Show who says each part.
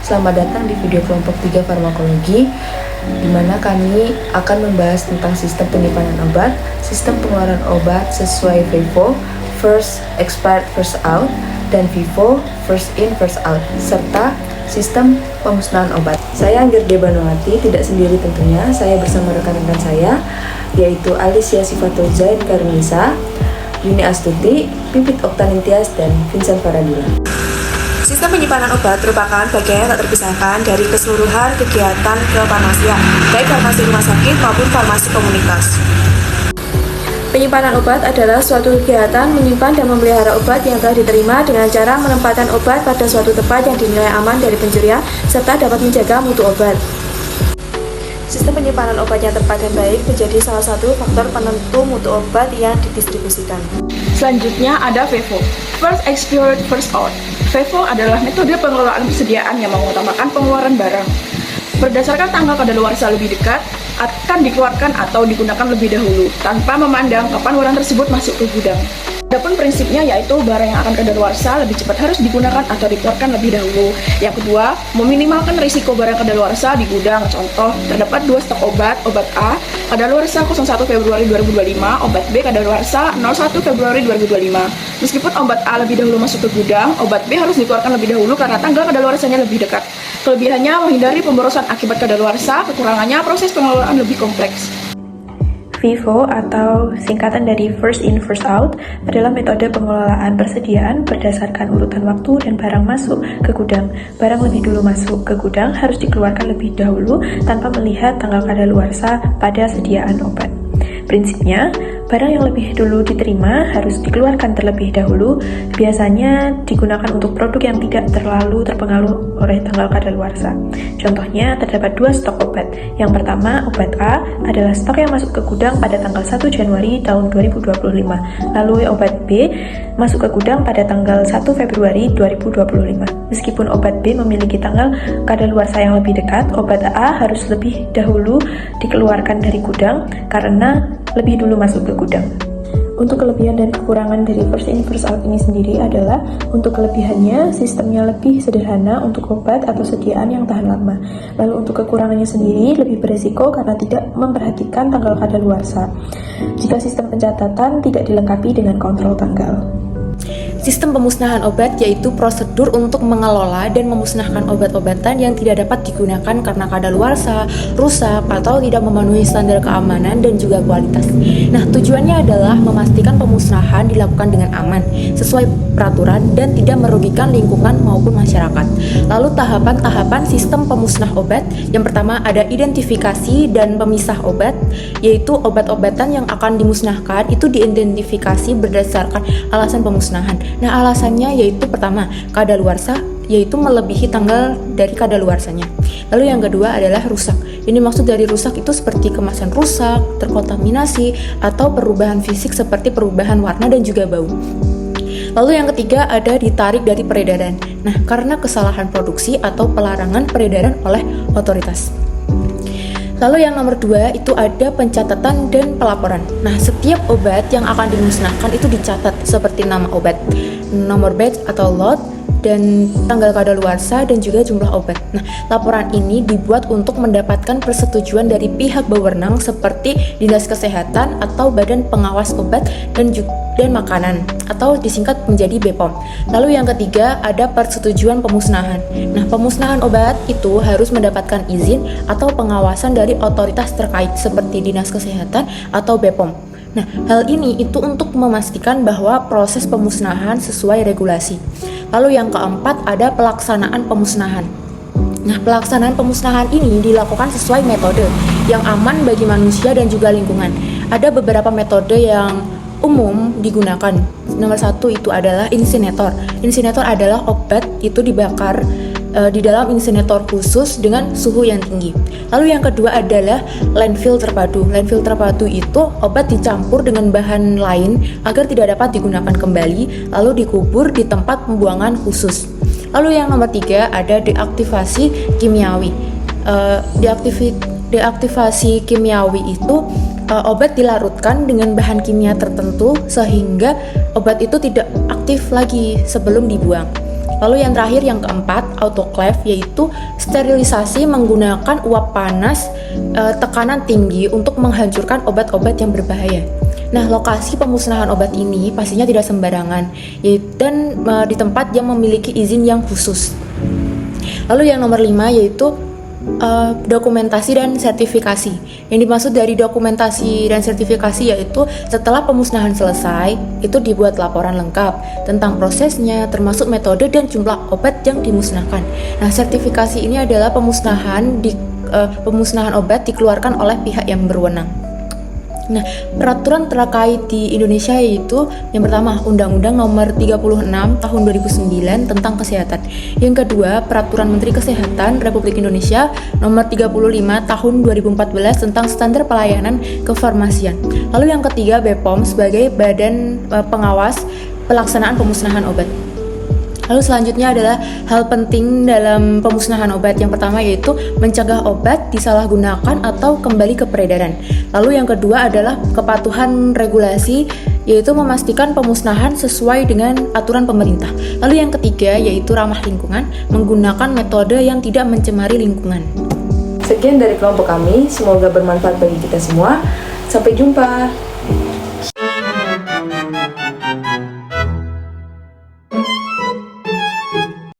Speaker 1: Selamat datang di video kelompok 3 farmakologi, di mana kami akan membahas tentang sistem penyimpanan obat, sistem pengeluaran obat sesuai FIFO, first expired first out, dan FIFO, first in first out, serta sistem pemusnahan obat. Saya Anggir Banuati, tidak sendiri tentunya, saya bersama rekan-rekan saya, yaitu Alicia Sifatul Zain Karnisa, Yuni Astuti, Pipit Oktanintias, dan Vincent Faradila.
Speaker 2: Sistem penyimpanan obat merupakan bagian yang tak terpisahkan dari keseluruhan kegiatan kefarmasian, baik farmasi rumah sakit maupun farmasi komunitas. Penyimpanan obat adalah suatu kegiatan menyimpan dan memelihara obat yang telah diterima dengan cara menempatkan obat pada suatu tempat yang dinilai aman dari pencurian serta dapat menjaga mutu obat. Sistem penyimpanan obat yang tepat dan baik menjadi salah satu faktor penentu mutu obat yang didistribusikan.
Speaker 3: Selanjutnya ada FIFO, First Expired First Out. FIFO adalah metode pengelolaan persediaan yang mengutamakan pengeluaran barang. Berdasarkan tanggal kadaluarsa lebih dekat, akan dikeluarkan atau digunakan lebih dahulu, tanpa memandang kapan barang tersebut masuk ke gudang. Adapun prinsipnya yaitu barang yang akan kadaluarsa lebih cepat harus digunakan atau dikeluarkan lebih dahulu. Yang kedua, meminimalkan risiko barang kadaluarsa di gudang. Contoh, terdapat 2 stok obat A, kadaluarsa 01 Februari 2025, obat B kadaluarsa 01 Februari 2025. Meskipun obat A lebih dahulu masuk ke gudang, obat B harus dikeluarkan lebih dahulu karena tanggal kadaluarsanya lebih dekat. Kelebihannya menghindari pemborosan akibat kadaluarsa, kekurangannya proses pengelolaan lebih kompleks.
Speaker 4: FIFO atau singkatan dari First In First Out adalah metode pengelolaan persediaan berdasarkan urutan waktu dan barang masuk ke gudang. Barang lebih dulu masuk ke gudang harus dikeluarkan lebih dahulu tanpa melihat tanggal kadaluarsa pada sediaan obat. Prinsipnya, barang yang lebih dulu diterima harus dikeluarkan terlebih dahulu, biasanya digunakan untuk produk yang tidak terlalu terpengaruh oleh tanggal kadaluarsa. Contohnya, terdapat 2 stok obat. Yang pertama, obat A adalah stok yang masuk ke gudang pada tanggal 1 Januari tahun 2025. Lalu obat B masuk ke gudang pada tanggal 1 Februari 2025. Meskipun obat B memiliki tanggal kadaluarsa yang lebih dekat, obat A harus lebih dahulu dikeluarkan dari gudang karena lebih dulu masuk ke gudang. Untuk kelebihan dan kekurangan dari First In First Out ini sendiri adalah untuk kelebihannya, sistemnya lebih sederhana untuk obat atau sediaan yang tahan lama. Lalu untuk kekurangannya sendiri lebih beresiko karena tidak memperhatikan tanggal kadaluarsa. Jika sistem pencatatan tidak dilengkapi dengan kontrol tanggal.
Speaker 2: Sistem pemusnahan obat yaitu prosedur untuk mengelola dan memusnahkan obat-obatan yang tidak dapat digunakan karena kadaluarsa, rusak, atau tidak memenuhi standar keamanan dan juga kualitas. Nah, tujuannya adalah memastikan pemusnahan dilakukan dengan aman, sesuai peraturan dan tidak merugikan lingkungan maupun masyarakat. Lalu tahapan-tahapan sistem pemusnah obat, yang pertama ada identifikasi dan pemisah obat, yaitu obat-obatan yang akan dimusnahkan itu diidentifikasi berdasarkan alasan pemusnahan. Nah, alasannya yaitu pertama, kadaluarsa, yaitu melebihi tanggal dari kadaluarsanya. Lalu yang kedua adalah rusak. Ini maksud dari rusak itu seperti kemasan rusak, terkontaminasi, atau perubahan fisik seperti perubahan warna dan juga bau. Lalu yang ketiga ada ditarik dari peredaran. Nah, karena kesalahan produksi atau pelarangan peredaran oleh otoritas. Lalu yang nomor 2 itu ada pencatatan dan pelaporan. Nah, setiap obat yang akan dimusnahkan itu dicatat seperti nama obat, nomor batch atau lot, dan tanggal kadaluarsa dan juga jumlah obat. Nah, laporan ini dibuat untuk mendapatkan persetujuan dari pihak berwenang seperti Dinas Kesehatan atau Badan Pengawas Obat dan Makanan atau disingkat menjadi BPOM. Lalu yang ketiga ada persetujuan pemusnahan. Nah, pemusnahan obat itu harus mendapatkan izin atau pengawasan dari otoritas terkait seperti Dinas Kesehatan atau BPOM. Nah, hal ini itu untuk memastikan bahwa proses pemusnahan sesuai regulasi. Lalu yang keempat ada pelaksanaan pemusnahan. Nah, pelaksanaan pemusnahan ini dilakukan sesuai metode yang aman bagi manusia dan juga lingkungan. Ada beberapa metode yang umum digunakan. Nomor 1 itu adalah insinerator. Insinerator adalah obat itu dibakar di dalam insinerator khusus dengan suhu yang tinggi. Lalu yang kedua adalah landfill terpadu. Landfill terpadu itu obat dicampur dengan bahan lain agar tidak dapat digunakan kembali, lalu dikubur di tempat pembuangan khusus. Lalu yang nomor 3 ada deaktivasi kimiawi. Deaktivasi kimiawi itu obat dilarutkan dengan bahan kimia tertentu sehingga obat itu tidak aktif lagi sebelum dibuang. Lalu yang terakhir yang keempat autoclave, yaitu sterilisasi menggunakan uap panas tekanan tinggi untuk menghancurkan obat-obat yang berbahaya. Nah, lokasi pemusnahan obat ini pastinya tidak sembarangan, dan di tempat yang memiliki izin yang khusus. Lalu yang nomor 5 yaitu dokumentasi dan sertifikasi. Yang dimaksud dari dokumentasi dan sertifikasi yaitu setelah pemusnahan selesai, itu dibuat laporan lengkap tentang prosesnya, termasuk metode dan jumlah obat yang dimusnahkan. Nah, sertifikasi ini adalah pemusnahan obat dikeluarkan oleh pihak yang berwenang. Nah, peraturan terkait di Indonesia yaitu yang pertama Undang-Undang Nomor 36 Tahun 2009 tentang Kesehatan. Yang kedua, Peraturan Menteri Kesehatan Republik Indonesia Nomor 35 Tahun 2014 tentang Standar Pelayanan Kefarmasian. Lalu yang ketiga, BPOM sebagai badan pengawas pelaksanaan pemusnahan obat. Lalu selanjutnya adalah hal penting dalam pemusnahan obat. Yang pertama yaitu mencegah obat disalahgunakan atau kembali ke peredaran. Lalu yang kedua adalah kepatuhan regulasi, yaitu memastikan pemusnahan sesuai dengan aturan pemerintah. Lalu yang ketiga yaitu ramah lingkungan, menggunakan metode yang tidak mencemari lingkungan.
Speaker 1: Sekian dari kelompok kami, semoga bermanfaat bagi kita semua. Sampai jumpa.